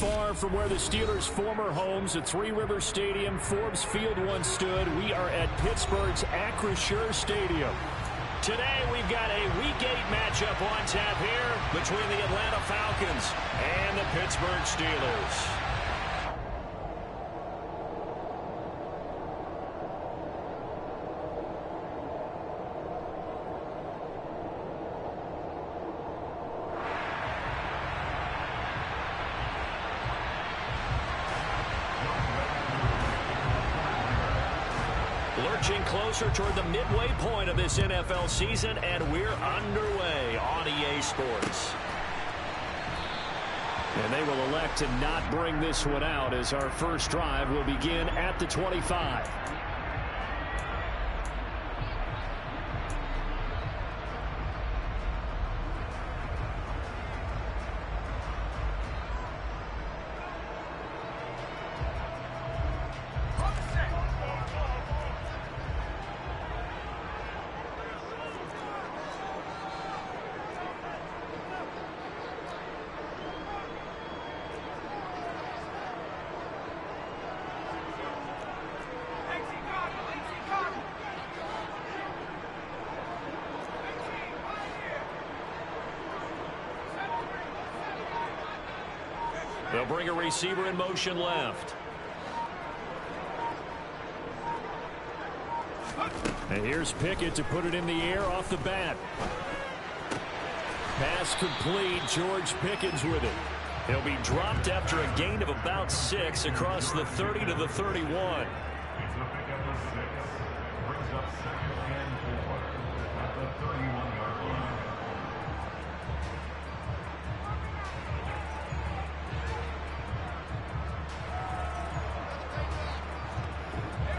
far from where the Steelers' former homes at Three Rivers Stadium, Forbes Field once stood. We are at Pittsburgh's Acrisure Stadium. Today we've got a Week 8 matchup on tap here between the Atlanta Falcons and the Pittsburgh Steelers. Lurching closer toward the midway point of this NFL season, and we're underway on EA Sports. And they will elect to not bring this one out as our first drive will begin at the 25. They'll bring a receiver in motion left. And here's Pickett to put it in the air off the bat. Pass complete. George Pickens with it. He'll be dropped after a gain of about 6 across the 30 to the 31.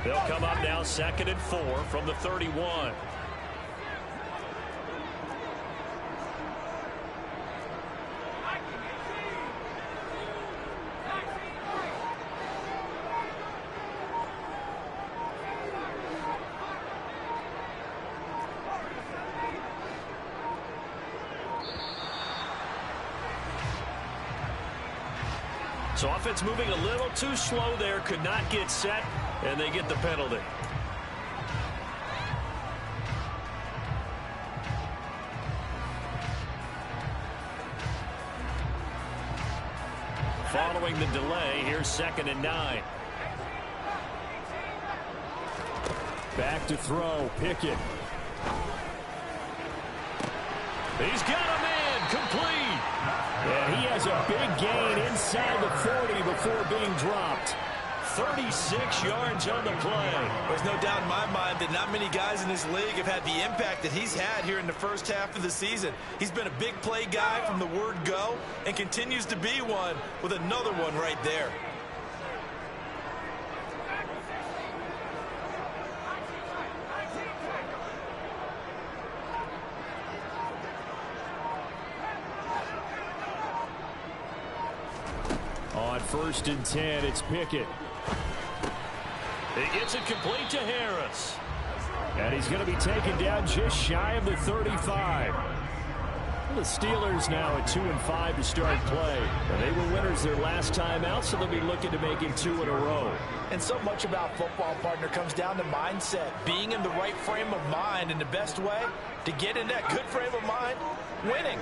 They'll come up now 2nd and 4 from the 31. So offense moving a little too slow there, could not get set, and they get the penalty. Following the delay, here's 2nd and 9. Back to throw, Pickett. He's got a man, complete. Yeah, he has a big gain inside the 40 before being dropped. 36 yards on the play. There's no doubt in my mind that not many guys in this league have had the impact that he's had here in the first half of the season. He's been a big play guy from the word go and continues to be one with another one right there. On 1st and 10, it's Pickett. He gets it complete to Harris. And he's going to be taken down just shy of the 35. The Steelers now at 2-5 to start play. And they were winners their last time out, so they'll be looking to make it 2 in a row. And so much about football, partner, comes down to mindset. Being in the right frame of mind, in the best way to get in that good frame of mind, winning.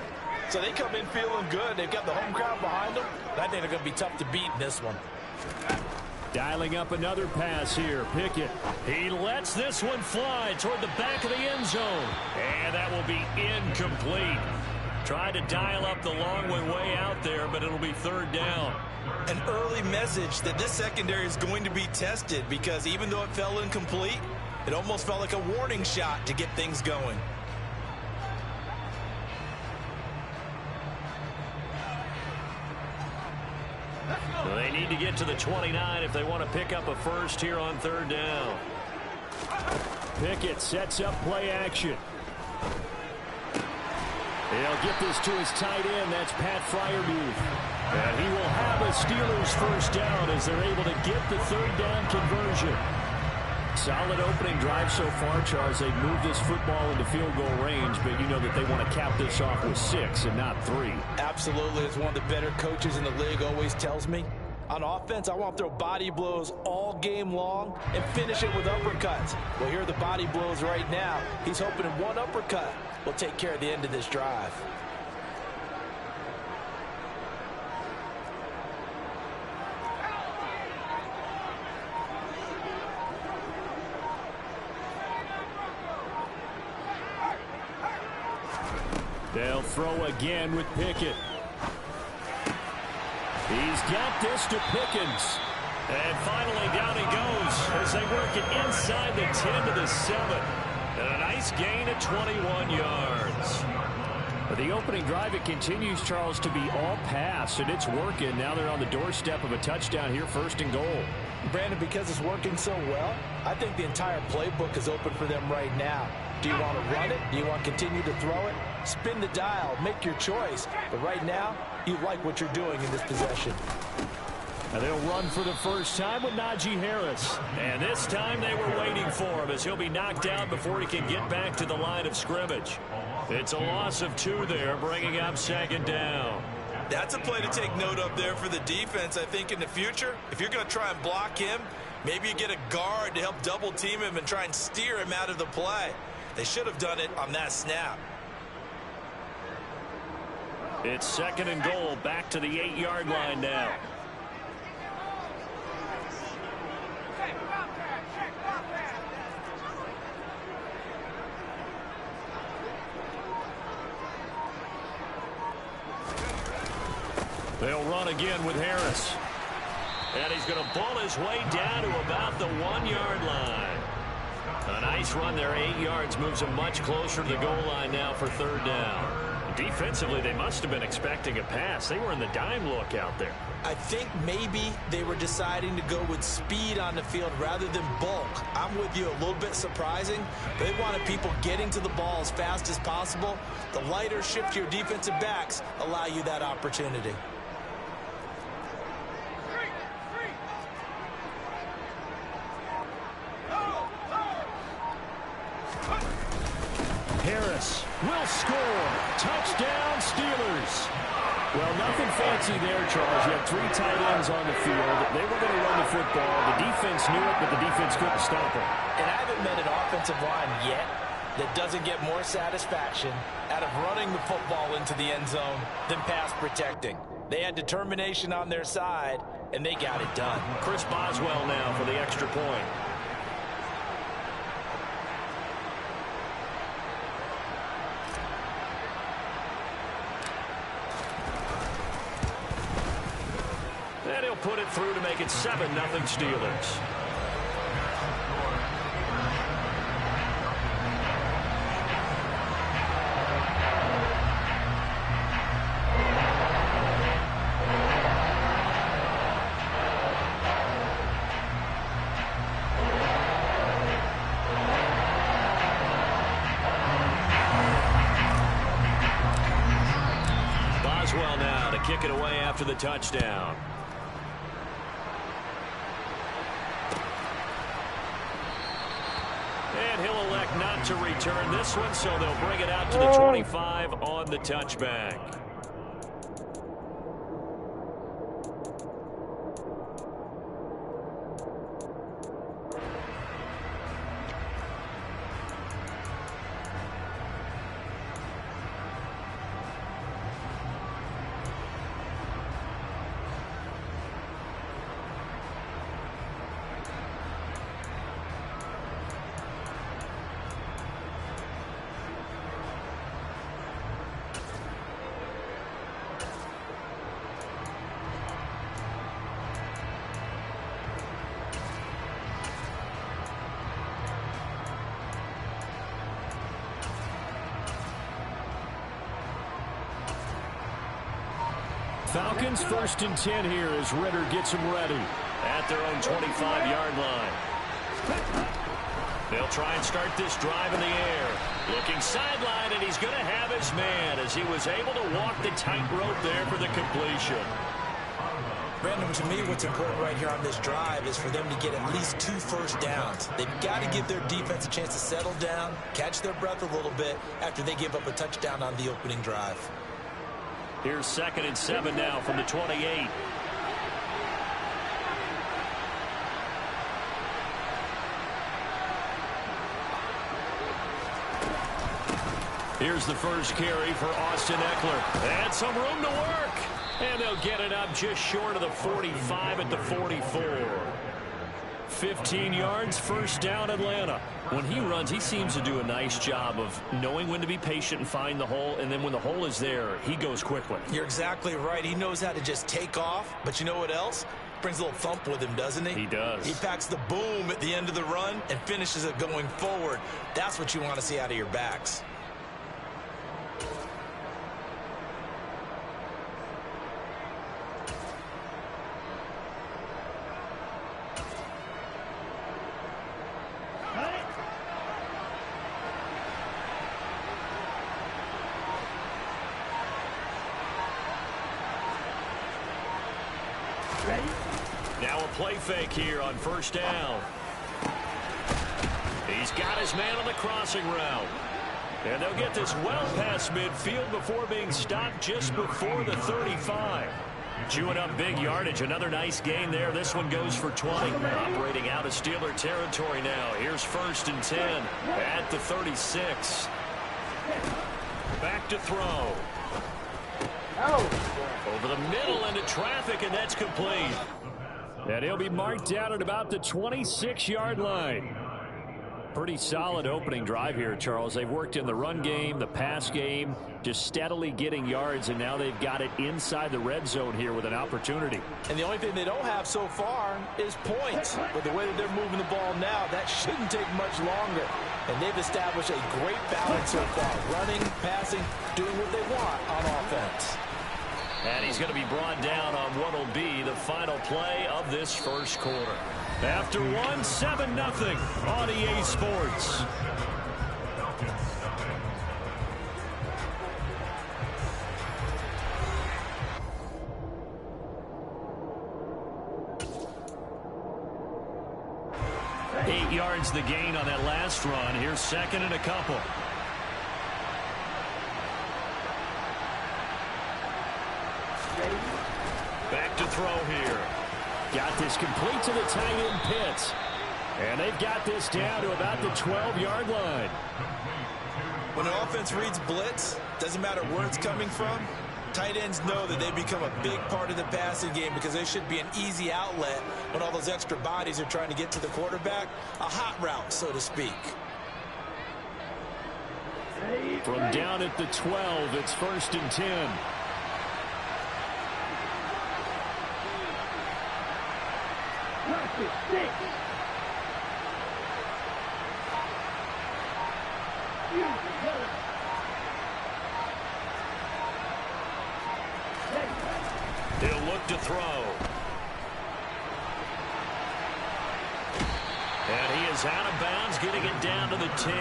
So they come in feeling good. They've got the home crowd behind them. I think they're going to be tough to beat in this one. Dialing up another pass here, Pickett. He lets this one fly toward the back of the end zone. And that will be incomplete. Tried to dial up the long way out there, but it'll be 3rd down. An early message that this secondary is going to be tested, because even though it fell incomplete, it almost felt like a warning shot to get things going. Well, they need to get to the 29 if they want to pick up a first here on 3rd down. Pickett sets up play action. He'll get this to his tight end. That's Pat Freiermuth. And he will have a Steelers first down as they're able to get the 3rd down conversion. Solid opening drive so far, Charles. They've moved this football into field goal range, but you know that they want to cap this off with 6 and not 3. Absolutely. As one of the better coaches in the league always tells me, on offense, I want to throw body blows all game long and finish it with uppercuts. Well, here are the body blows right now. He's hoping in one uppercut will take care of the end of this drive. They'll throw again with Pickett. He's got this to Pickens. And finally down he goes as they work it inside the 10 to the 7. And a nice gain of 21 yards. But the opening drive, it continues, Charles, to be all pass, and it's working. Now they're on the doorstep of a touchdown here, 1st and goal. Brandon, because it's working so well, I think the entire playbook is open for them right now. Do you want to run it? Do you want to continue to throw it? Spin the dial. Make your choice. But right now, you like what you're doing in this possession. Now they'll run for the first time with Najee Harris. And this time they were waiting for him as he'll be knocked out before he can get back to the line of scrimmage. It's a loss of 2 there, bringing up 2nd down. That's a play to take note of there for the defense. I think in the future, if you're going to try and block him, maybe you get a guard to help double team him and try and steer him out of the play. They should have done it on that snap. It's 2nd and goal, back to the 8-yard line now. They'll run again with Harris. And he's going to bull his way down to about the 1-yard line. A nice run there, 8 yards, moves him much closer to the goal line now for 3rd down. Defensively, they must have been expecting a pass. They were in the dime look out there. I think maybe they were deciding to go with speed on the field rather than bulk. I'm with you, a little bit surprising. They wanted people getting to the ball as fast as possible. The lighter, shiftier defensive backs allow you that opportunity. Harris will score. Touchdown, Steelers. Well, nothing fancy there, Charles. You had 3 tight ends on the field. They were going to run the football. The defense knew it, but the defense couldn't stop it. And I haven't met an offensive line yet that doesn't get more satisfaction out of running the football into the end zone than pass protecting. They had determination on their side, and they got it done. Chris Boswell now for the extra point. And he'll put it through to make it 7-0 Steelers. Boswell now to kick it away after the touchdown. And he'll elect not to return this one, so they'll bring it out to the 25 on the touchback. Falcons 1st and 10 here as Ritter gets them ready. At their own 25-yard line. They'll try and start this drive in the air. Looking sideline, and he's going to have his man as he was able to walk the tightrope there for the completion. Brandon, to me, what's important right here on this drive is for them to get at least 2 first downs. They've got to give their defense a chance to settle down, catch their breath a little bit after they give up a touchdown on the opening drive. Here's 2nd and 7 now from the 28. Here's the first carry for Austin Eckler. And some room to work. And they'll get it up just short of the 45 at the 44. 15 yards, first down Atlanta. When he runs, he seems to do a nice job of knowing when to be patient and find the hole. And then when the hole is there, he goes quickly. You're exactly right. He knows how to just take off. But you know what else? Brings a little thump with him, doesn't he? He does. He packs the boom at the end of the run and finishes it going forward. That's what you want to see out of your backs. Now a play fake here on first down. He's got his man on the crossing route. And they'll get this well past midfield before being stopped just before the 35. Chewing up big yardage. Another nice gain there. This one goes for 20. Operating out of Steeler territory now. Here's 1st and 10 at the 36. Back to throw. Over the middle into traffic, and that's complete. And he'll be marked down at about the 26-yard line. Pretty solid opening drive here, Charles. They've worked in the run game, the pass game, just steadily getting yards, and now they've got it inside the red zone here with an opportunity. And the only thing they don't have so far is points. But the way that they're moving the ball now, that shouldn't take much longer. And they've established a great balance so far. Running, passing, doing what they want on offense. And he's going to be brought down on what will be the final play of this first quarter. After 7-0 on EA Sports. Eight yards the gain on that last run. Here's 2nd and a couple. Back to throw here. Got this complete to the tight end Pitts. And they've got this down to about the 12-yard line. When an offense reads blitz, doesn't matter where it's coming from, tight ends know that they become a big part of the passing game because they should be an easy outlet when all those extra bodies are trying to get to the quarterback. A hot route, so to speak. From down at the 12, it's 1st and 10. He'll look to throw. And he is out of bounds, getting it down to the 10.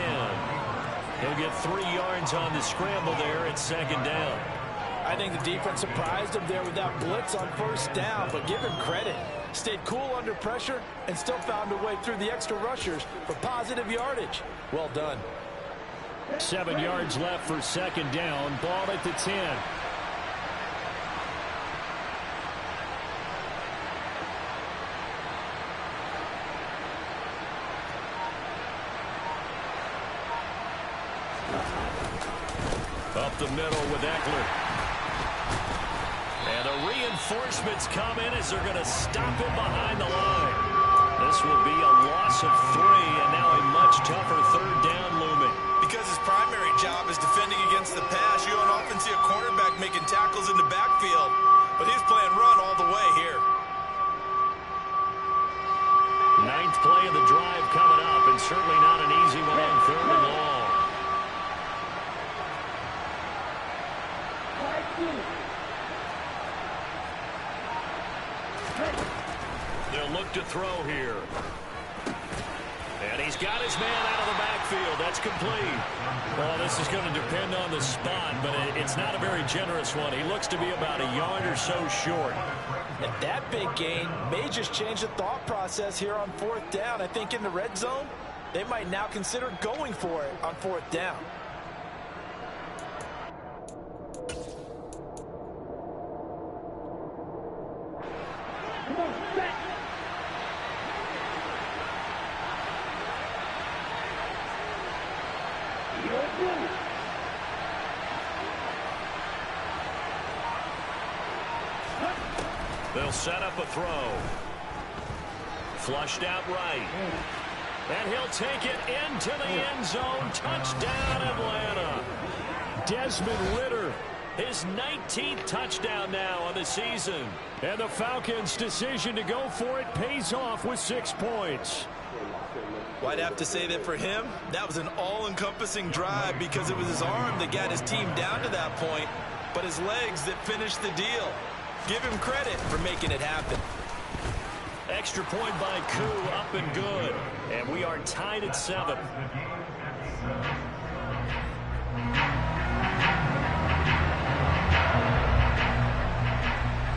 He'll get 3 yards on the scramble there at 2nd down. I think the defense surprised him there with that blitz on 1st down, but give him credit. Stayed cool under pressure and still found a way through the extra rushers for positive yardage. Well done. 7 yards left for 2nd down. Ball at the 10. Up the middle with Eckler. And the reinforcements come in as they're going to stop him behind the line. This will be a loss of 3, and now a much tougher 3rd down looming. Because his primary job is defending against the pass, you don't often see a cornerback making tackles in the backfield. But he's playing run all the way here. 9th play of the drive coming up, and certainly not an easy one on 3rd and long. They'll look to throw here. And he's He's got his man out of the backfield. That's complete. Well, this is going to depend on the spot, but it's not a very generous one. He looks to be about a yard or so short. And that big gain may just change the thought process here on 4th down. I think in the red zone, they might now consider going for it on 4th down. They'll set up a throw. Flushed out right. And he'll take it into the end zone. Touchdown, Atlanta. Desmond Ridder. His 19th touchdown now on the season. And the Falcons' decision to go for it pays off with 6 points. Well, I'd have to say that for him, that was an all-encompassing drive because it was his arm that got his team down to that point, but his legs that finished the deal. Give him credit for making it happen. Extra point by Koo, up and good. And we are tied at 7.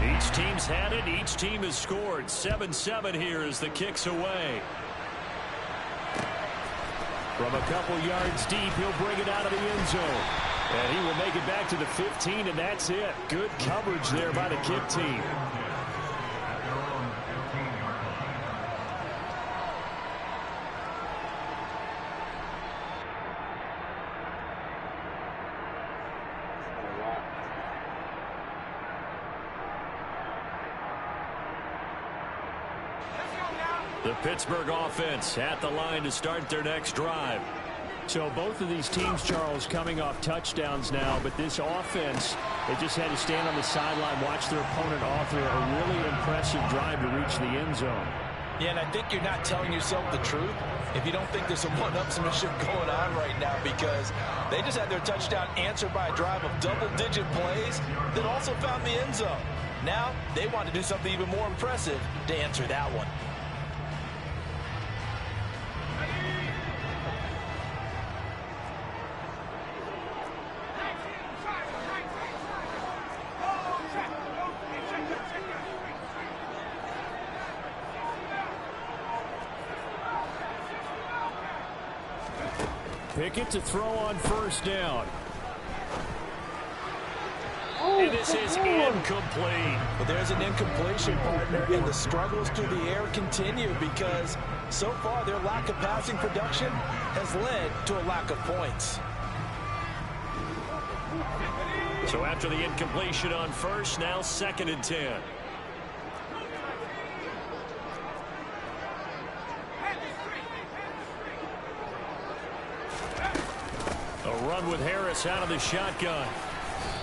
Each team's had it. Each team has scored. 7-7 here as the kick's away. From a couple yards deep, he'll bring it out of the end zone. And he will make it back to the 15, and that's it. Good coverage there by the kick team. The Pittsburgh offense at the line to start their next drive. So both of these teams, Charles, coming off touchdowns now, but this offense, they just had to stand on the sideline, watch their opponent author a really impressive drive to reach the end zone. Yeah, and I think you're not telling yourself the truth if you don't think there's some one-upsmanship going on right now, because they just had their touchdown answered by a drive of double-digit plays that also found the end zone. Now they want to do something even more impressive to answer that one. Pickett to throw on 1st down. And this is incomplete. But there's an incompletion, partner, and the struggles through the air continue because so far their lack of passing production has led to a lack of points. So after the incompletion on 1st, now 2nd and 10. A run with Harris out of the shotgun.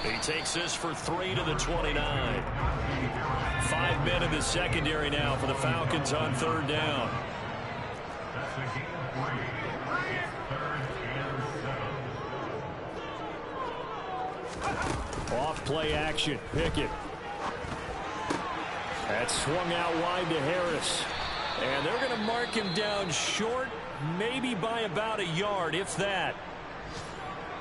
He takes this for 3 to the 29. 5 men in the secondary now for the Falcons on 3rd down. Off play action. Pickett. That's swung out wide to Harris. And they're going to mark him down short, maybe by about a yard, if that.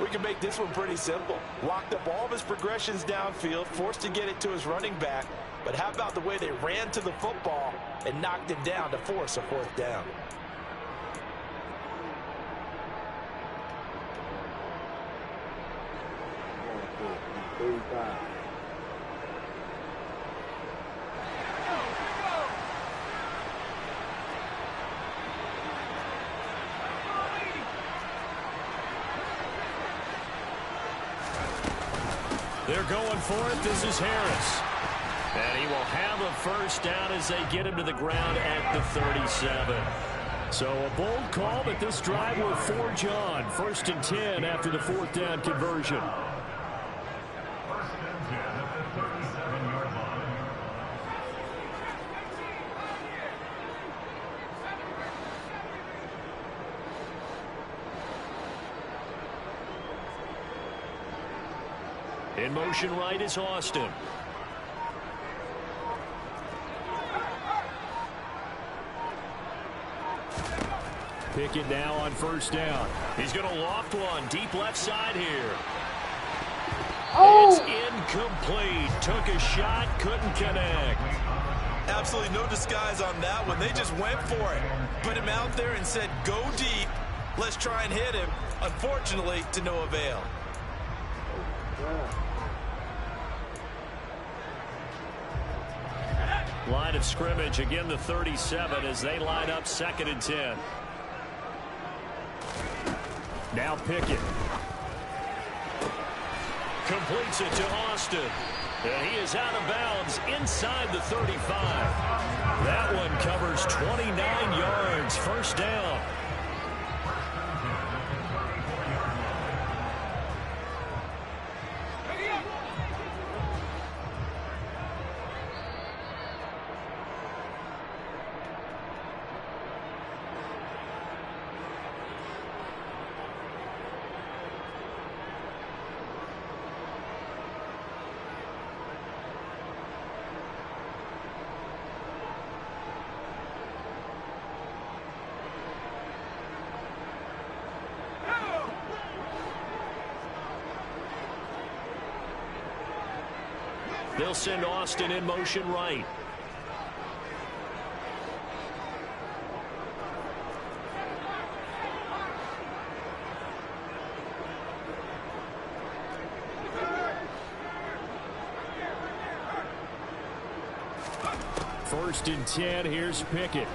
We can make this one pretty simple. Locked up all of his progressions downfield, forced to get it to his running back. But how about the way they ran to the football and knocked him down to force a 4th down? They're going for it. This is Harris. And he will have a 1st down as they get him to the ground at the 37. So a bold call, but this drive will forge on. 1st and 10 after the 4th down conversion. In motion right is Austin. Pickett now on first down. He's going to loft one deep left side here. Oh. It's incomplete. Took a shot, couldn't connect. Absolutely no disguise on that one. They just went for it. Put him out there and said, go deep. Let's try and hit him. Unfortunately, to no avail. Line of scrimmage, again the 37 as they line up 2nd and 10. Now Pickett. Completes it to Austin. And he is out of bounds inside the 35. That one covers 29 yards. First down. They'll send Austin in motion right. First and 10. Here's Pickett.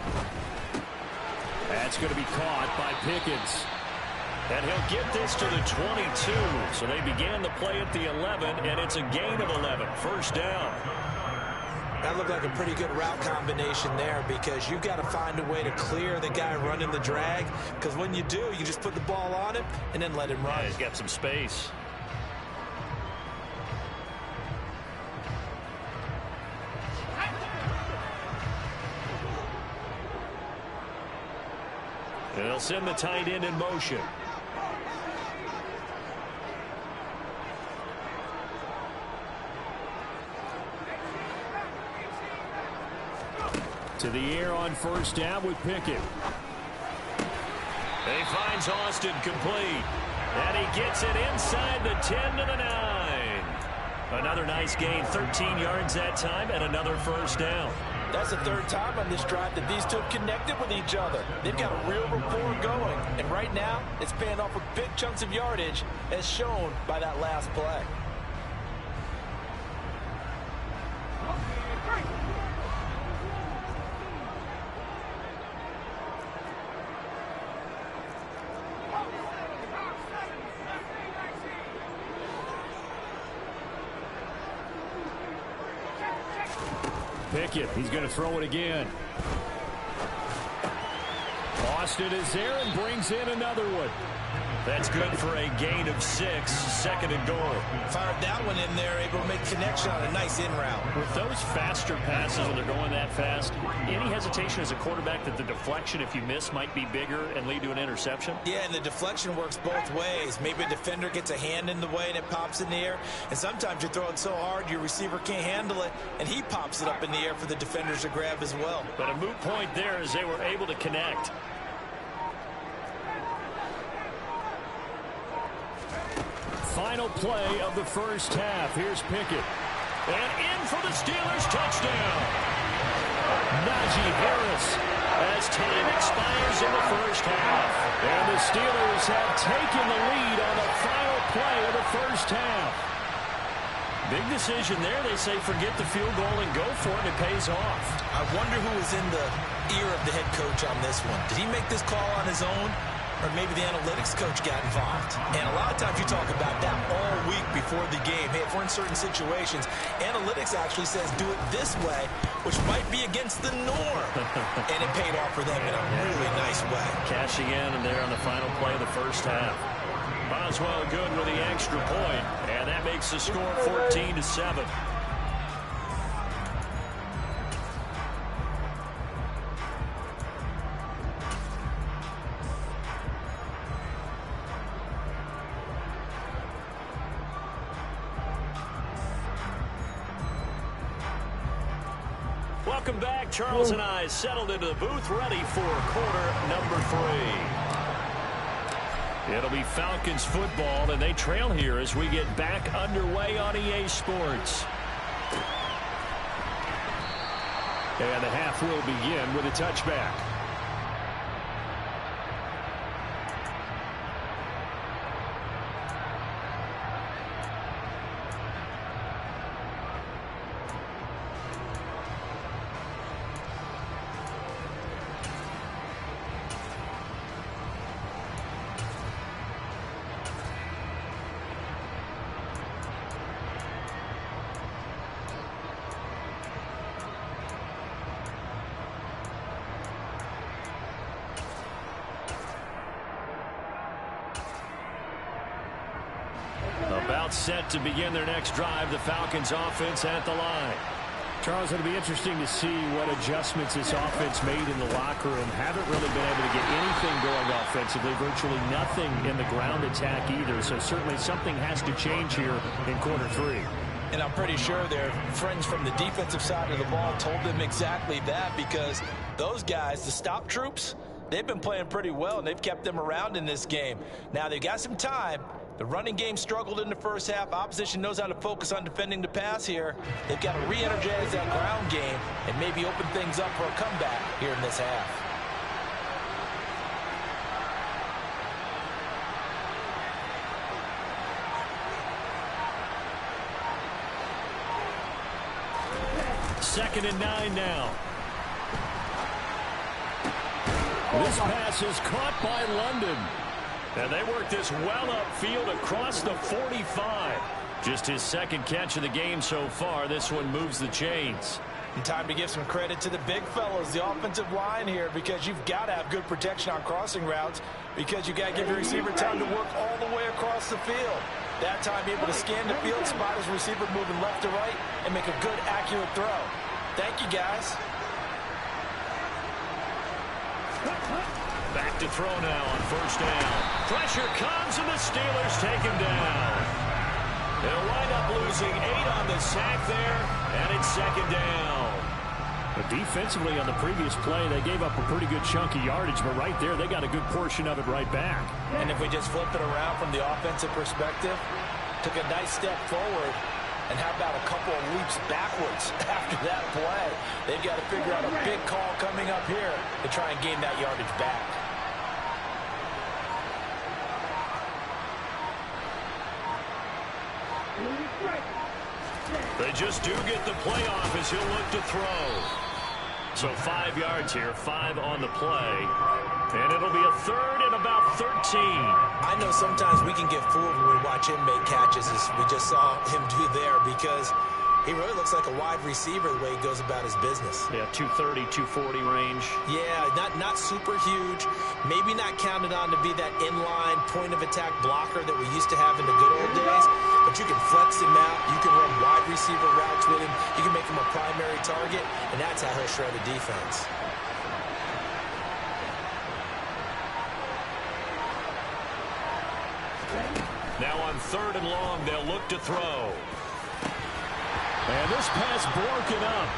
That's going to be caught by Pickens. And he'll get this to the 22. So they began the play at the 11, and it's a gain of 11. First down. That looked like a pretty good route combination there because you've got to find a way to clear the guy running the drag. Because when you do, you just put the ball on him and then let him run. Yeah, he's got some space. And they'll send the tight end in motion. To the air on first down with Pickett. He finds Austin complete. And he gets it inside the 10 to the 9. Another nice gain, 13 yards that time, and another first down. That's the third time on this drive that these two have connected with each other. They've got a real rapport going. And right now, it's paying off with big chunks of yardage, as shown by that last play. Pickett, he's going to throw it again. Austin is there and brings in another one. That's good for a gain of 6, 2nd and goal. Fired that one in there, able to make connection on a nice in route. With those faster passes when they're going that fast, any hesitation as a quarterback that the deflection, if you miss, might be bigger and lead to an interception? Yeah, and the deflection works both ways. Maybe a defender gets a hand in the way and it pops in the air. And sometimes you throw it so hard your receiver can't handle it, and he pops it up in the air for the defenders to grab as well. But a moot point there as they were able to connect. Final play of the first half. Here's Pickett. And in for the Steelers touchdown. Najee Harris As time expires in the first half. and the Steelers have taken the lead on the final play of the first half. Big decision there. They say forget the field goal and go for it. It pays off. I wonder who was in the ear of the head coach on this one. Did he make this call on his own? Or maybe the analytics coach got involved. And a lot of times you talk about that all week before the game. Hey, if we're in certain situations, analytics actually says do it this way, which might be against the norm. And it paid off for them in a really nice way. Cashing in and there on the final play of the first half. Boswell good with the extra point, and that makes the score 14-7. Welcome back. Charles and I settled into the booth ready for quarter number 3. It'll be Falcons football, and they trail here as we get back underway on EA Sports. And the half will begin with a touchback. About set to begin their next drive, the Falcons offense at the line. Charles, it'll be interesting to see what adjustments this offense made in the locker room. Haven't really been able to get anything going offensively, virtually nothing in the ground attack either. So certainly something has to change here in quarter three. And I'm pretty sure their friends from the defensive side of the ball told them exactly that, because those guys, the stop troops, they've been playing pretty well, and they've kept them around in this game. Now they've got some time. The running game struggled in the first half. Opposition knows how to focus on defending the pass here. They've got to re-energize that ground game and maybe open things up for a comeback here in this half. Second and 9 now. This pass is caught by London. And they work this well upfield across the 45. Just his second catch of the game so far. This one moves the chains. And time to give some credit to the big fellas, the offensive line here, because you've got to have good protection on crossing routes, because you've got to give your receiver time to work all the way across the field. That time able to scan the field, spot his receiver moving left to right, and make a good, accurate throw. Thank you, guys. Back to throw now on first down. Pressure comes, and the Steelers take him down. They'll wind up losing 8 on the sack there, and it's second down. But defensively on the previous play, they gave up a pretty good chunk of yardage, but right there, they got a good portion of it right back. And if we just flip it around from the offensive perspective, took a nice step forward, and how about a couple of leaps backwards after that play? They've got to figure out a big call coming up here to try and gain that yardage back. They just do get the play off as he'll look to throw. So 5 yards here, 5 on the play. And it'll be a third and about 13. I know sometimes we can get fooled when we watch him make catches, as we just saw him do there, because he really looks like a wide receiver the way he goes about his business. Yeah, 230, 240 range. Yeah, not super huge. Maybe not counted on to be that inline point-of-attack blocker that we used to have in the good old days. But you can flex him out. You can run wide receiver routes with him. You can make him a primary target, and that's how he'll shred a defense. Now on third and long, they'll look to throw. And this pass broken up.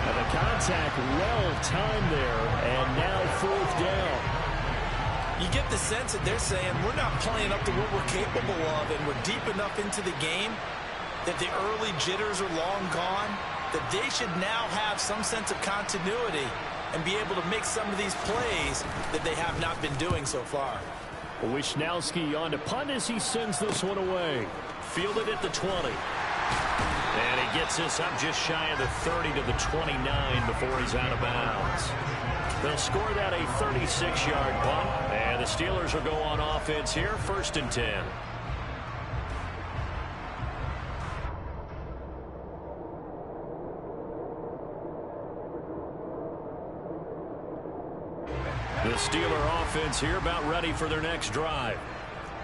And the contact well timed there, and now fourth down. You get the sense that they're saying we're not playing up to what we're capable of, and we're deep enough into the game that the early jitters are long gone, that they should now have some sense of continuity and be able to make some of these plays that they have not been doing so far. Wishnowski on to punt as he sends this one away. Fielded at the 20. And he gets this up just shy of the 30 to the 29 before he's out of bounds. They'll score that a 36-yard punt, and the Steelers will go on offense here, 1st and 10. The Steeler offense here about ready for their next drive.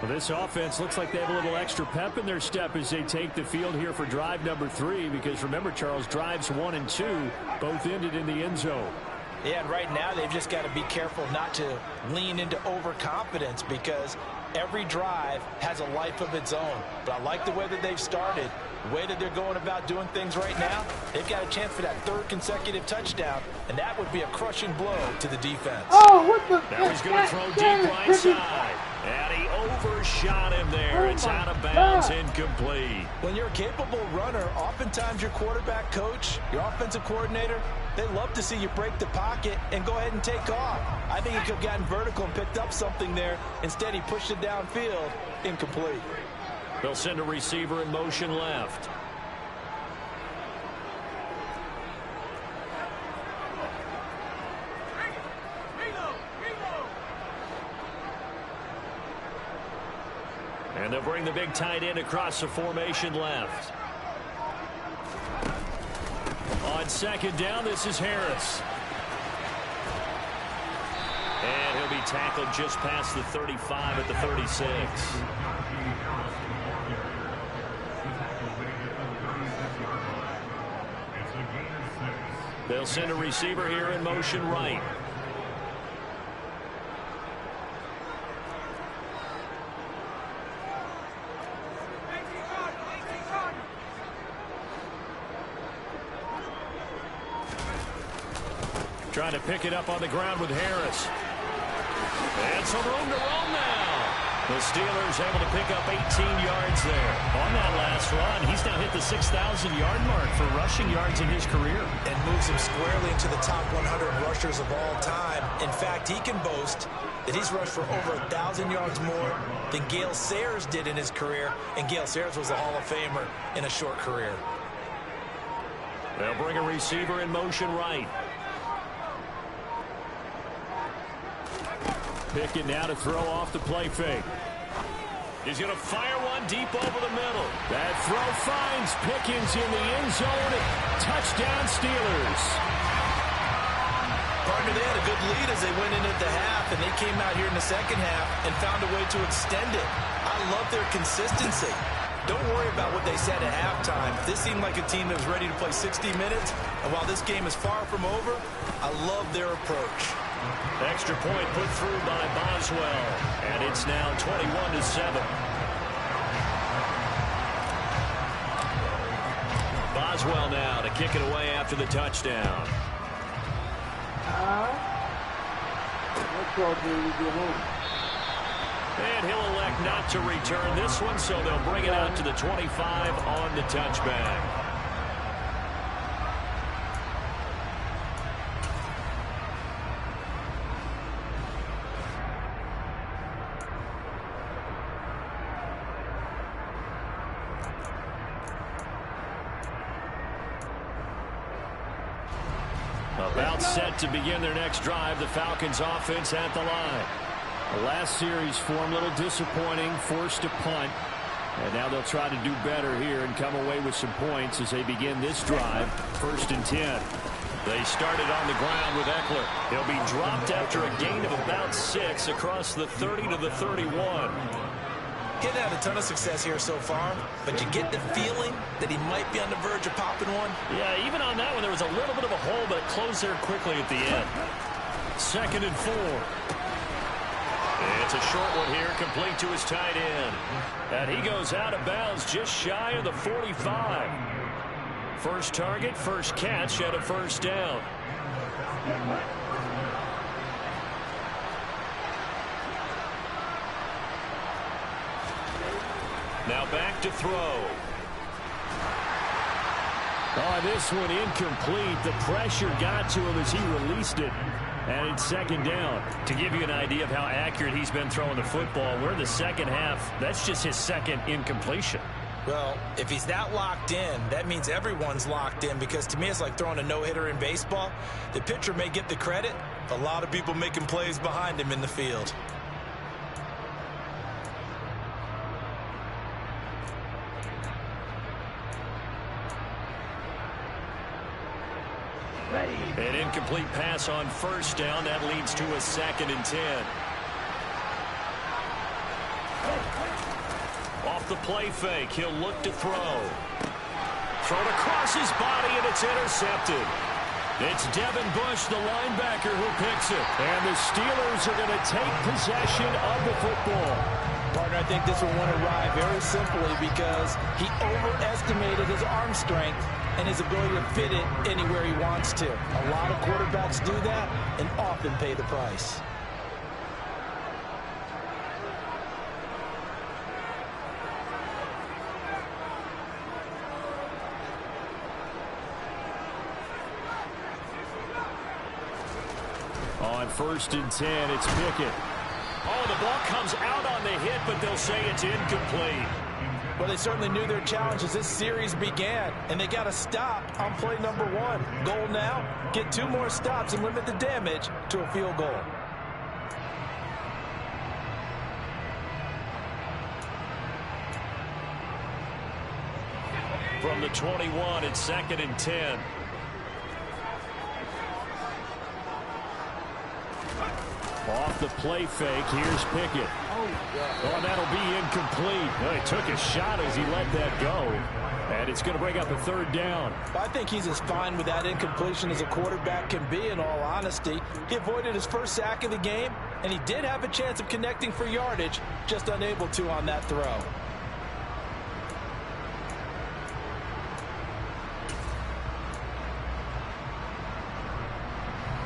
Well, this offense looks like they have a little extra pep in their step as they take the field here for drive number 3, because remember, Charles, drives 1 and 2 both ended in the end zone. Yeah, and right now they've just got to be careful not to lean into overconfidence, because every drive has a life of its own. But I like the way that they've started, the way that they're going about doing things right now. They've got a chance for that 3rd consecutive touchdown, and that would be a crushing blow to the defense. Now he's going to throw deep right side. And he overshot him there. It's out of bounds, incomplete. When you're a capable runner, oftentimes your quarterback coach, your offensive coordinator, they love to see you break the pocket and go ahead and take off. I think he could have gotten vertical and picked up something there. Instead, he pushed it downfield. Incomplete. They'll send a receiver in motion left. And they'll bring the big tight end across the formation left. On second down, this is Harris. And he'll be tackled just past the 35 at the 36. They'll send a receiver here in motion right. Trying to pick it up on the ground with Harris. And some room to roam now. The Steelers able to pick up 18 yards there. On that last run, he's now hit the 6,000-yard mark for rushing yards in his career. And moves him squarely into the top 100 rushers of all time. In fact, he can boast that he's rushed for over 1,000 yards more than Gale Sayers did in his career. And Gale Sayers was a Hall of Famer in a short career. They'll bring a receiver in motion right. Pickett now to throw off the play fake. He's going to fire one deep over the middle. That throw finds Pickens in the end zone. Touchdown, Steelers. Partner, they had a good lead as they went in at the half, and they came out here in the second half and found a way to extend it. I love their consistency. Don't worry about what they said at halftime. This seemed like a team that was ready to play 60 minutes, and while this game is far from over, I love their approach. Extra point put through by Boswell, and it's now 21-7. Boswell now to kick it away after the touchdown. And he'll elect not to return this one, so they'll bring it out to the 25 on the touchback. About set to begin their next drive. The Falcons offense at the line. The last series form a little disappointing, forced to punt. And now they'll try to do better here and come away with some points as they begin this drive. 1st and 10. They started on the ground with Eckler. He'll be dropped after a gain of about 6 across the 30 to the 31. He hasn't had a ton of success here so far, but you get the feeling that he might be on the verge of popping one. Yeah, even on that one, there was a little bit of a hole, but it closed there quickly at the end. 2nd and 4. It's a short one here, complete to his tight end. And he goes out of bounds just shy of the 45. First target, first catch at a first down. Now back to throw. Oh, this one incomplete. The pressure got to him as he released it. And it's 2nd down. To give you an idea of how accurate he's been throwing the football, we're in the second half. That's just his second incompletion. Well, if he's that locked in, that means everyone's locked in, because to me it's like throwing a no-hitter in baseball. The pitcher may get the credit, a lot of people making plays behind him in the field. An incomplete pass on first down. That leads to a 2nd and 10. Off the play fake, he'll look to throw. Thrown across his body, and it's intercepted. It's Devin Bush, the linebacker, who picks it. And the Steelers are going to take possession of the football. Partner, I think this one went awry very simply because he overestimated his arm strength and his ability to fit it anywhere he wants to. A lot of quarterbacks do that and often pay the price. on 1st and 10. It's Pickett. Oh, the ball comes out on the hit, but they'll say it's incomplete. Well, they certainly knew their challenge as this series began, and they got to stop on play number 1. Goal now, get 2 more stops and limit the damage to a field goal. From the 21, it's 2nd and 10. Off the play fake, here's Pickett. Oh, that'll be incomplete. Well, he took a shot as he let that go. And it's going to bring up a 3rd down. I think he's as fine with that incompletion as a quarterback can be, in all honesty. He avoided his first sack of the game, and he did have a chance of connecting for yardage, just unable to on that throw.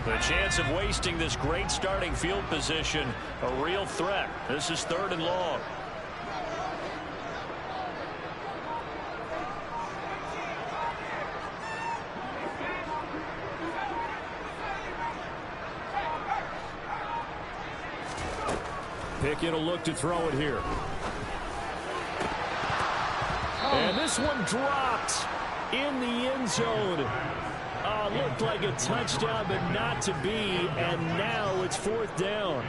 The chance of wasting this great starting field position, a real threat. This is 3rd and long. Pickett will look to throw it here. And this one dropped in the end zone. Looked like a touchdown, but not to be, and now it's 4th down.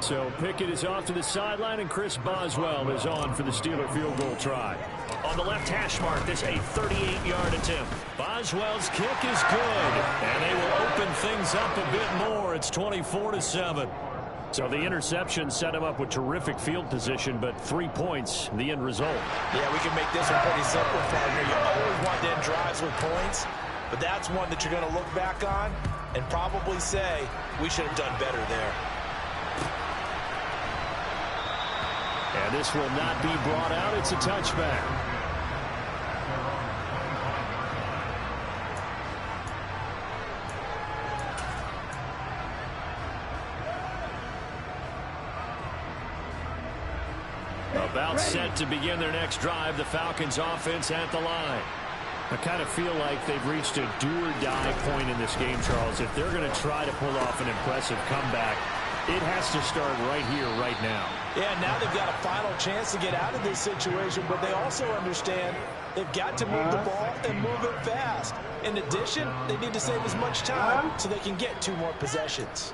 So Pickett is off to the sideline, and Chris Boswell is on for the Steeler field goal try. On the left hash mark, this a 38-yard attempt. Boswell's kick is good, and they will open things up a bit more. It's 24-7. So the interception set him up with terrific field position, but 3 points, the end result. Yeah, we can make this one pretty simple, partner. You always want to end drives with points, but that's one that you're going to look back on and probably say, we should have done better there. And this will not be brought out. It's a touchback. About set to begin their next drive, the Falcons offense at the line. I kind of feel like they've reached a do-or-die point in this game, Charles. If they're going to try to pull off an impressive comeback, it has to start right here, right now. Yeah, now they've got a final chance to get out of this situation, but they also understand they've got to move the ball and move it fast. In addition, they need to save as much time so they can get 2 more possessions.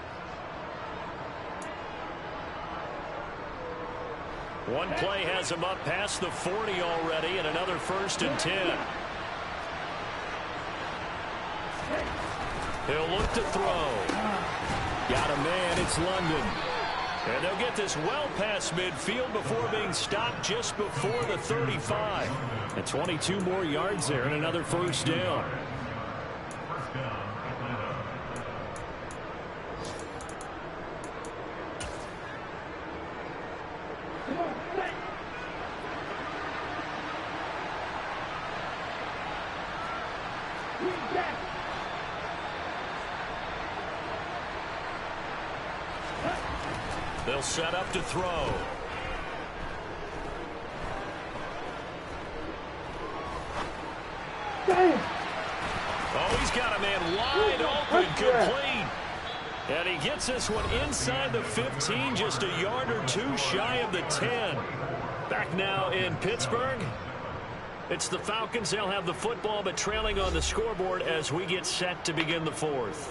One play has him up past the 40 already, and another 1st and 10. He'll look to throw. Got a man, it's London. And they'll get this well past midfield before being stopped just before the 35. And 22 more yards there and another 1st down. They'll set up to throw. Oh, he's got a man wide open, complete. And he gets this one inside the 15, just a yard or 2 shy of the 10. Back now in Pittsburgh. It's the Falcons. They'll have the football, but trailing on the scoreboard as we get set to begin the 4th.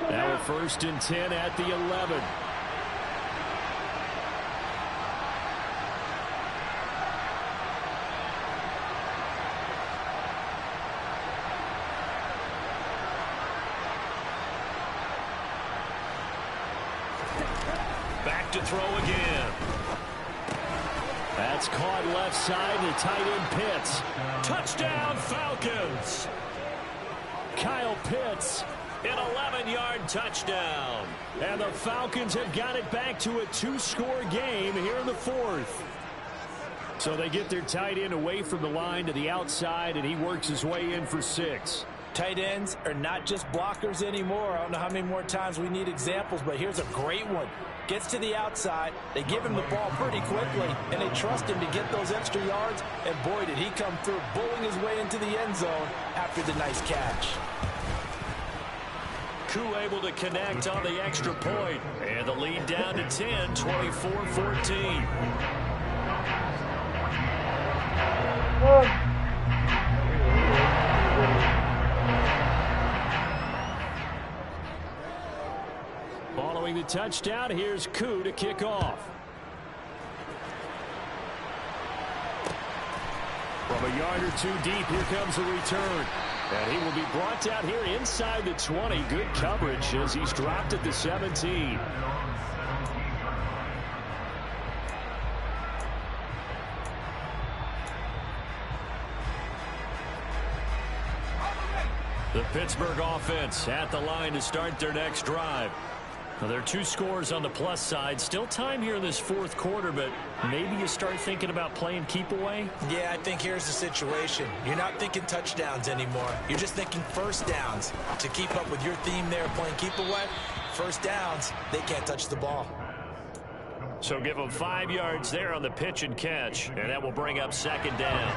Now a 1st and 10 at the 11. Back to throw again. That's caught left side, the tight end Pitts. Touchdown Falcons. Kyle Pitts. An 11-yard touchdown. And the Falcons have got it back to a 2-score game here in the 4th. So they get their tight end away from the line to the outside, and he works his way in for 6. Tight ends are not just blockers anymore. I don't know how many more times we need examples, but here's a great one. Gets to the outside, they give him the ball pretty quickly, and they trust him to get those extra yards, and boy, did he come through, bowling his way into the end zone after the nice catch. Koo able to connect on the extra point, and the lead down to 10, 24-14. Following the touchdown, here's Koo to kick off. From a yard or two deep, here comes a return. And he will be brought down here inside the 20. Good coverage as he's dropped at the 17. The Pittsburgh offense at the line to start their next drive. Now, there are 2 scores on the plus side. Still time here in this fourth quarter, but maybe you start thinking about playing keep away? Yeah, I think here's the situation. You're not thinking touchdowns anymore. You're just thinking first downs. To keep up with your theme there, playing keep away, first downs, they can't touch the ball. So give them 5 yards there on the pitch and catch, and that will bring up second down.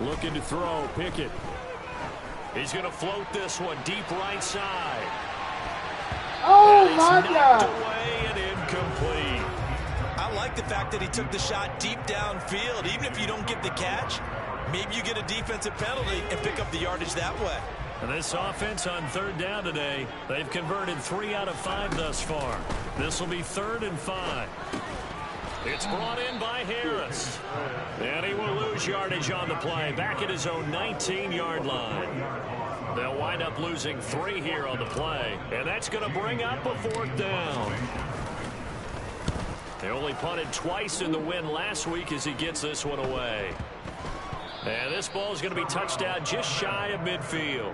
Looking to throw, Pickett. He's going to float this one deep right side. Oh, my God. Away and incomplete. I like the fact that he took the shot deep downfield. Even if you don't get the catch, maybe you get a defensive penalty and pick up the yardage that way. And this offense on third down today, they've converted 3 out of 5 thus far. This will be 3rd and 5. It's brought in by Harris. And he will lose yardage on the play, back at his own 19-yard line. They'll wind up losing 3 here on the play, and that's going to bring up a 4th down. They only punted twice in the win last week as he gets this one away. And this ball is going to be touched down just shy of midfield.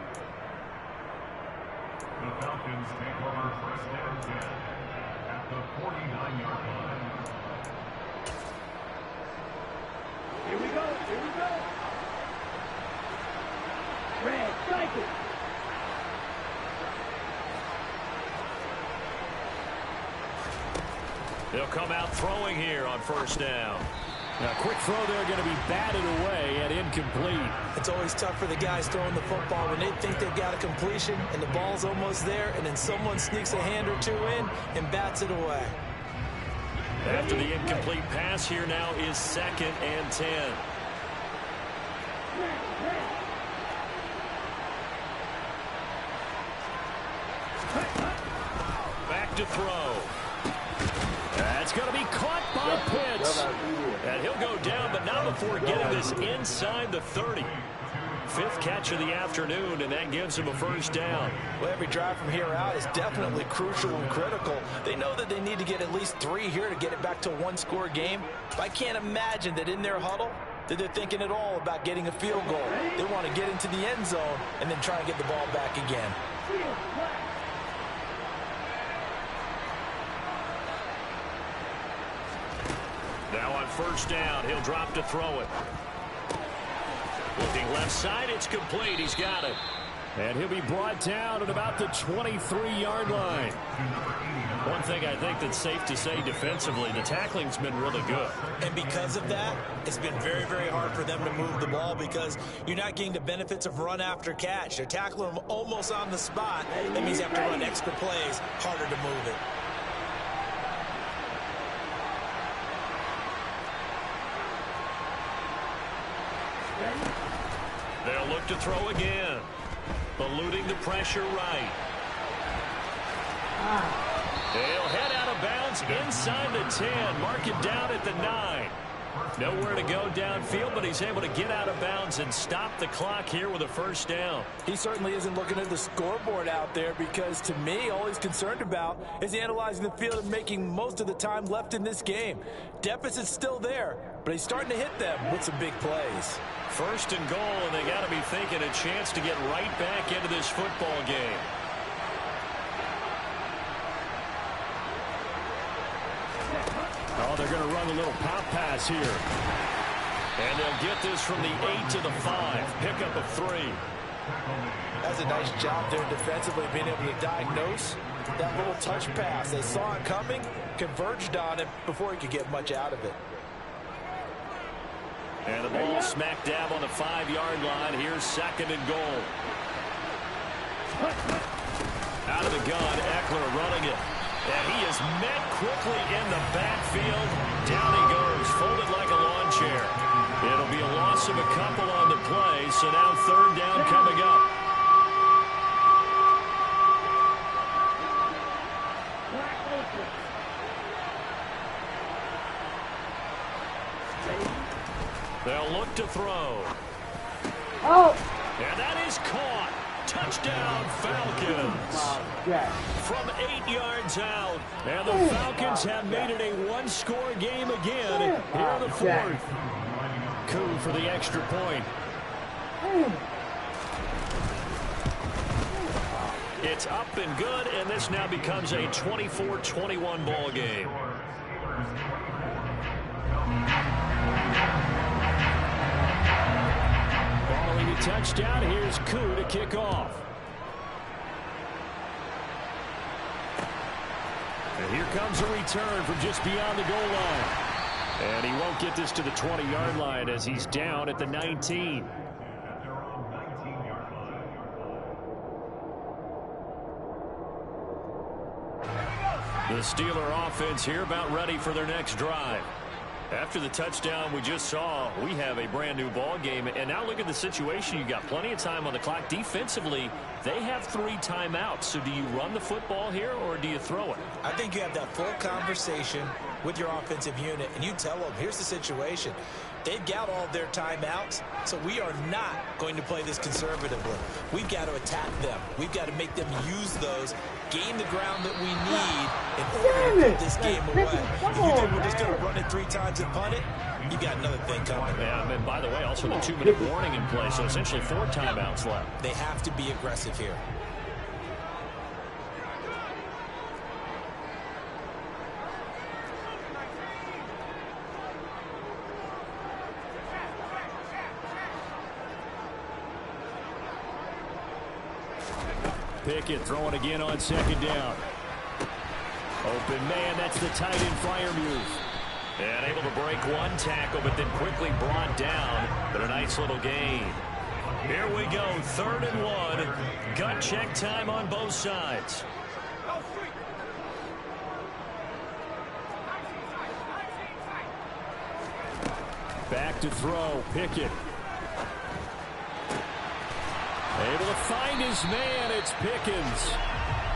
The Falcons take over first and 10 at the 49-yard line. Here we go. Here we go. Red, strike it. They'll come out throwing here on first down. Now, quick throw there, going to be batted away and incomplete. It's always tough for the guys throwing the football when they think they've got a completion and the ball's almost there, and then someone sneaks a hand or two in and bats it away. After the incomplete pass, here now is 2nd and 10. Back to throw. That's going to be caught by Pitts. And he'll go down, but not before getting this inside the 30. 5th catch of the afternoon, and that gives him a first down. Well, every drive from here out is definitely crucial and critical. They know that they need to get at least 3 here to get it back to a 1-score game. But I can't imagine that in their huddle that they're thinking at all about getting a field goal. They want to get into the end zone and then try and get the ball back again. Now on first down, he'll drop to throw it. Looking left side, it's complete. He's got it. And he'll be brought down at about the 23-yard line. One thing I think that's safe to say defensively, the tackling's been really good. And because of that, it's been very, very hard for them to move the ball because you're not getting the benefits of run after catch. They're tackling them almost on the spot. That means you have to run extra plays, harder to move it. They'll look to throw again. Eluding the pressure right. They'll head out of bounds inside the 10. Mark it down at the 9. Nowhere to go downfield, but he's able to get out of bounds and stop the clock here with a first down. He certainly isn't looking at the scoreboard out there because, to me, all he's concerned about is analyzing the field and making most of the time left in this game. Deficit's still there, but he's starting to hit them with some big plays. First and goal, and they got to be thinking a chance to get right back into this football game. Oh, they're going to run a little pop pass here. And they'll get this from the 8 to the 5. Pickup of 3. That's a nice job there defensively, being able to diagnose that little touch pass. They saw it coming, converged on it before he could get much out of it. And the ball smack dab on the 5-yard line. Here's second and goal. Out of the gun, Eckler running it. And he is met quickly in the backfield. Down he goes, folded like a lawn chair. It'll be a loss of a couple on the play, so now third down coming up. They'll look to throw. Oh! And that is caught. Touchdown, Falcons. From 8 yards out. And the Falcons have made it a one-score game again here in the fourth. Coup for the extra point. It's up and good, and this now becomes a 24-21 ball game. Following a touchdown, here's Coup to kick off. And here comes a return from just beyond the goal line. And he won't get this to the 20-yard line as he's down at the 19. The Steeler offense here about ready for their next drive. After the touchdown we just saw, we have a brand new ball game. And now look at the situation. You got plenty of time on the clock. Defensively, they have 3 timeouts. So do you run the football here or do you throw it? I think you have that full conversation with your offensive unit, and you tell them, here's the situation. They've got all their timeouts, so we are not going to play this conservatively. We've got to attack them. We've got to make them use those, gain the ground that we need in order to put this game away. If you think we're just going to run it 3 times and punt it, you got another thing coming. Yeah, and by the way, also the 2-minute warning in play, so essentially 4 timeouts left. They have to be aggressive here. Pickett throwing again on second down. Open man, that's the tight end flyer move. And able to break one tackle, but then quickly brought down. But a nice little gain. Here we go, 3rd and 1. Gut check time on both sides. Back to throw, Pickett. Able to find his man, it's Pickens.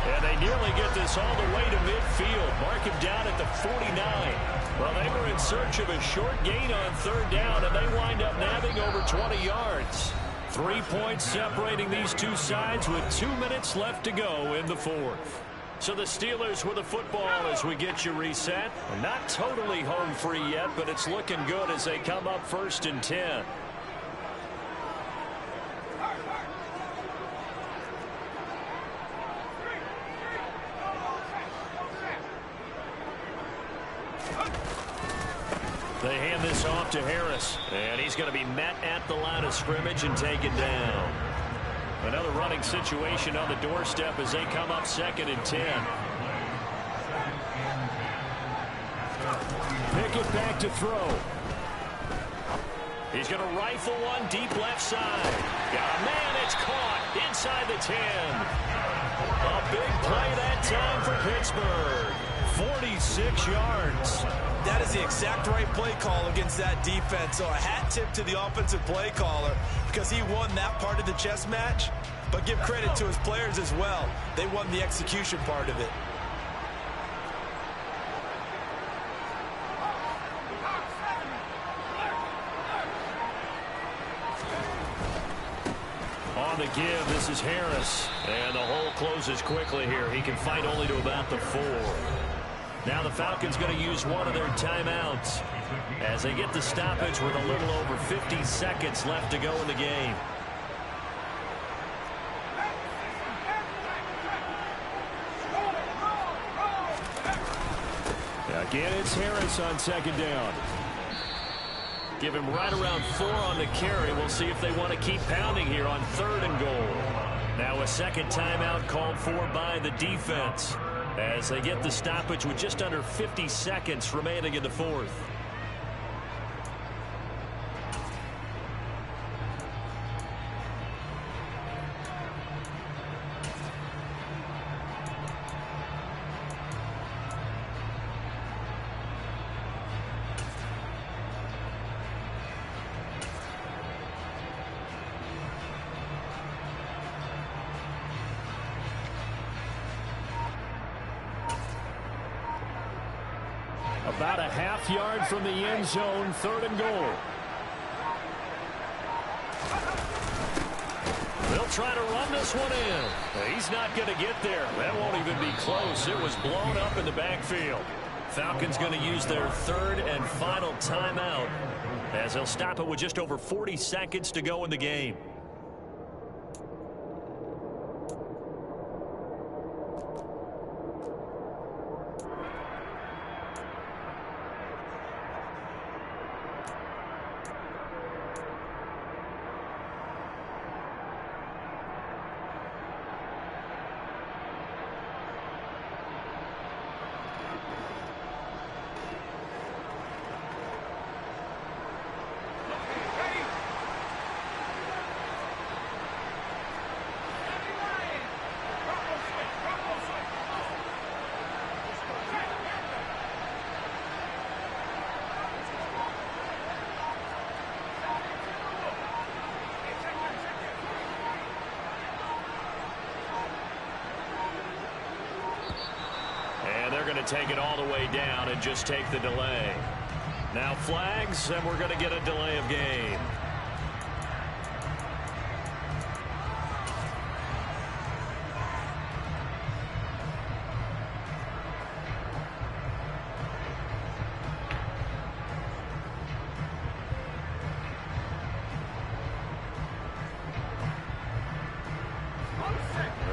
And they nearly get this all the way to midfield. Mark him down at the 49. Well, they were in search of a short gain on 3rd down, and they wind up nabbing over 20 yards. 3 points separating these two sides with 2 minutes left to go in the fourth. So the Steelers with the football as we get you reset. Not totally home free yet, but it's looking good as they come up 1st and 10. They hand this off to Harris, and he's going to be met at the line of scrimmage and taken down. Another running situation on the doorstep as they come up 2nd and 10. Pickett back to throw. He's going to rifle one deep left side. Got a man, it's caught inside the 10. A big play that time for Pittsburgh. 46 yards. That is the exact right play call against that defense. So a hat tip to the offensive play caller because he won that part of the chess match. But give credit to his players as well. They won the execution part of it. to give. This is Harris. And the hole closes quickly here. He can fight only to about the 4. Now the Falcons going to use one of their timeouts as they get the stoppage with a little over 50 seconds left to go in the game. Again, it's Harris on second down. Give him right around 4 on the carry. We'll see if they want to keep pounding here on 3rd and goal. Now a second timeout called for by the defense as they get the stoppage with just under 50 seconds remaining in the 4th. About a half yard from the end zone, 3rd and goal. They'll try to run this one in. He's not going to get there. That won't even be close. It was blown up in the backfield. Falcons going to use their 3rd and final timeout as they'll stop it with just over 40 seconds to go in the game. Take it all the way down and just take the delay. Now flags, and we're going to get a delay of game.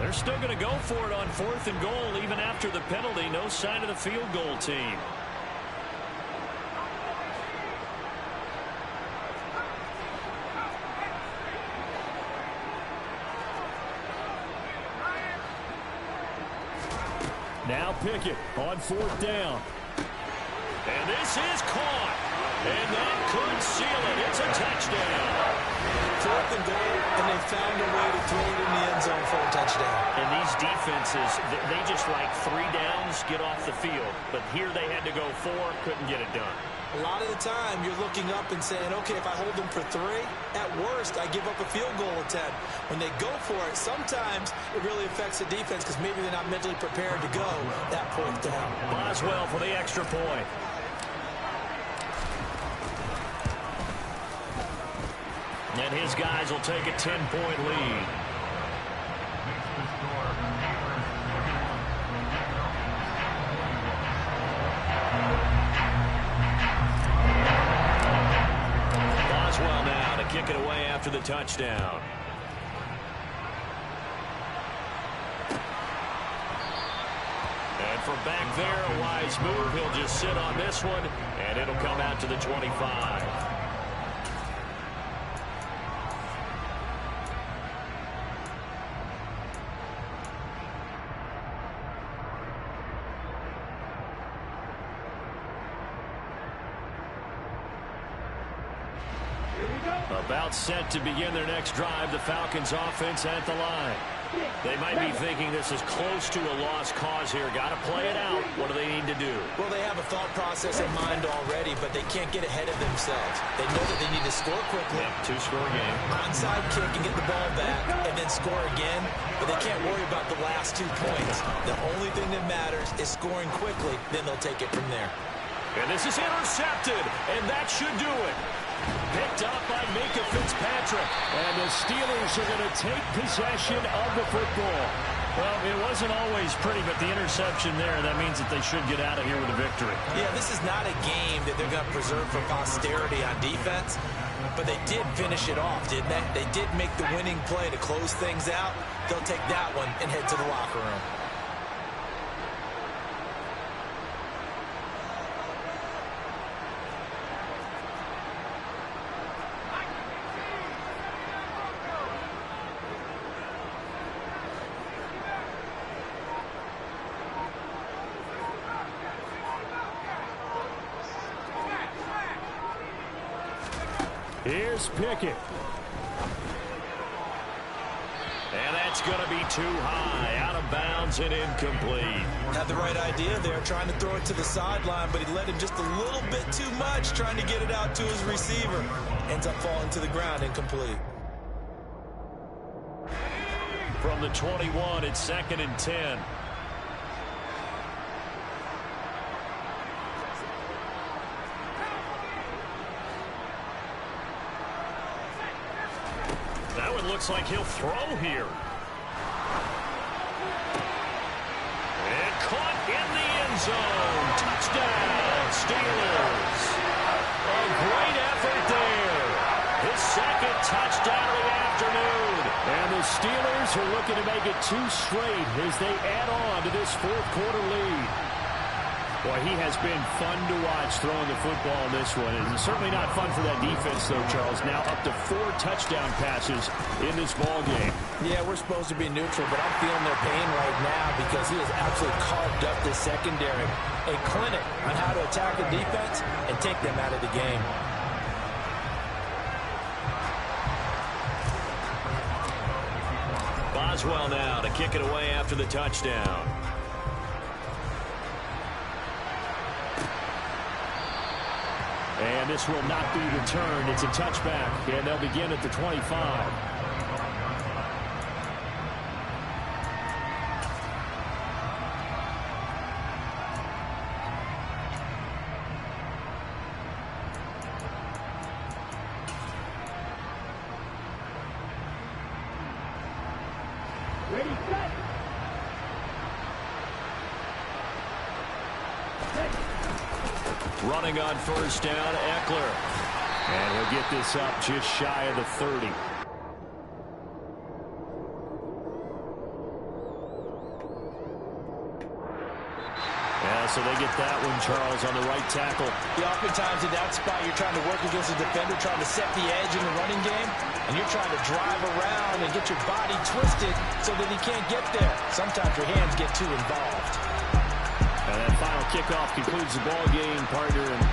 They're still going to go for it on 4th and goal even after the penalty. No sign of the field goal team. Now Pickett on 4th down. And this is caught. And that could seal it. It's a touchdown. 4th and goal, and they found a way to throw it in the end zone for a touchdown. And these defenses, they just like 3 downs, get off the field. But here they had to go 4, couldn't get it done. A lot of the time, you're looking up and saying, okay, if I hold them for 3, at worst, I give up a field goal attempt. When they go for it, sometimes it really affects the defense because maybe they're not mentally prepared to go that 4th down. Boswell for the extra point. And his guys will take a 10-point lead. Boswell now to kick it away after the touchdown. And from back there, a wise move. He'll just sit on this one, and it'll come out to the 25. About set to begin their next drive, the Falcons offense at the line. They might be thinking this is close to a lost cause here. Got to play it out. What do they need to do? Well, they have a thought process in mind already, but they can't get ahead of themselves. They know that they need to score quickly. Yep, 2-score game. Onside kick and get the ball back and then score again, but they can't worry about the last 2 points. The only thing that matters is scoring quickly, then they'll take it from there. And this is intercepted, and that should do it. Picked up by Minka Fitzpatrick. And the Steelers are going to take possession of the football. Well, it wasn't always pretty, but the interception there, that means that they should get out of here with a victory. Yeah, this is not a game that they're going to preserve for posterity on defense, but they did finish it off, didn't they? They did make the winning play to close things out. They'll take that one and head to the locker room. Here's Pickett. And that's going to be too high, out of bounds and incomplete. Had the right idea there, trying to throw it to the sideline, but he let him just a little bit too much, trying to get it out to his receiver. Ends up falling to the ground, incomplete. From the 21, it's 2nd and 10. That one looks like he'll throw here. And caught in the end zone. Touchdown, Steelers. A great effort there. His 2nd touchdown of the afternoon. And the Steelers are looking to make it 2 straight as they add on to this 4th quarter lead. Boy, he has been fun to watch throwing the football in this one. It's certainly not fun for that defense, though, Charles. Now up to 4 touchdown passes in this ball game. Yeah, we're supposed to be neutral, but I'm feeling their pain right now because he has absolutely carved up this secondary. A clinic on how to attack a defense and take them out of the game. Boswell now to kick it away after the touchdown. And this will not be returned. It's a touchback, and they'll begin at the 25. Ready, set. Running on 1st down, Eckler. And he'll get this up just shy of the 30. Yeah, so they get that one, Charles, on the right tackle. Yeah, oftentimes in that spot, you're trying to work against a defender, trying to set the edge in the running game, and you're trying to drive around and get your body twisted so that he can't get there. Sometimes your hands get too involved. And that final kickoff concludes the ball game, partner. And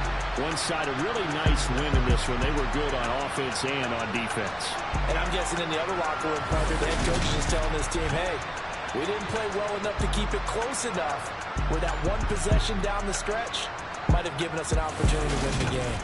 one side, a really nice win in this one. They were good on offense and on defense. And I'm guessing in the other locker room, partner, the head coach is just telling this team, hey, we didn't play well enough to keep it close enough where that one possession down the stretch might have given us an opportunity to win the game.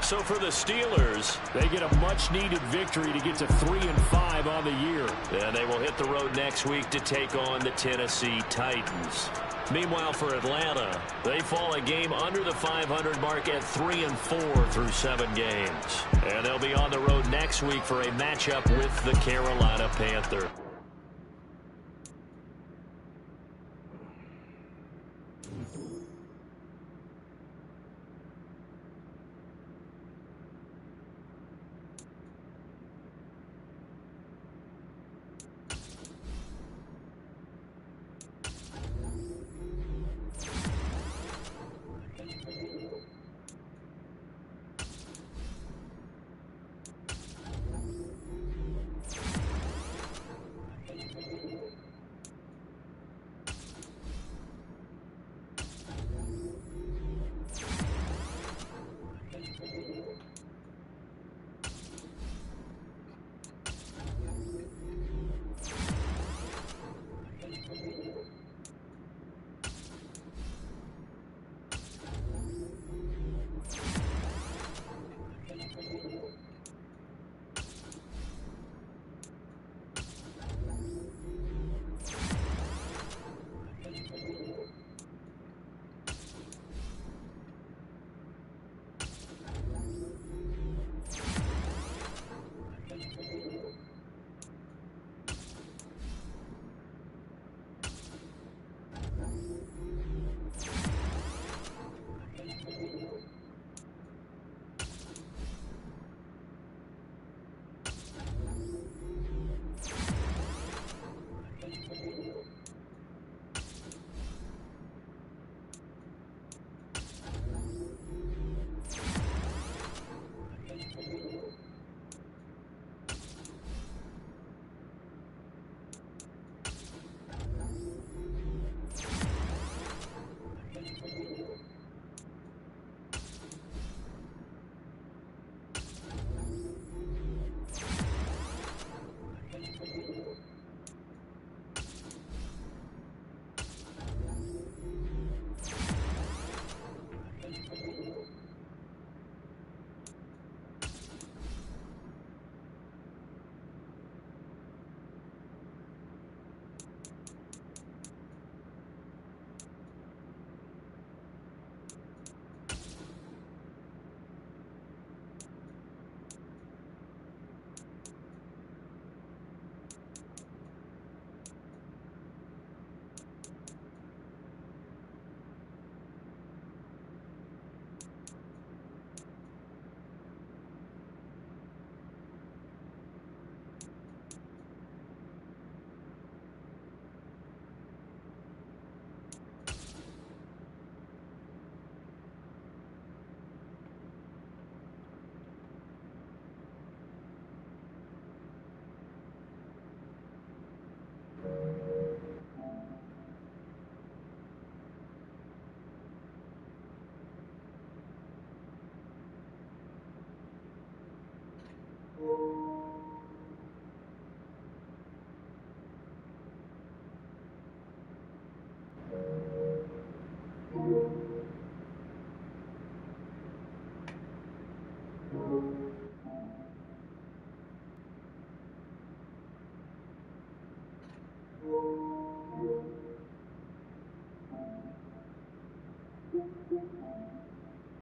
So for the Steelers, they get a much-needed victory to get to 3-5 on the year. And they will hit the road next week to take on the Tennessee Titans. Meanwhile, for Atlanta, they fall a game under the 500 mark at 3-4 through 7 games. And they'll be on the road next week for a matchup with the Carolina Panthers.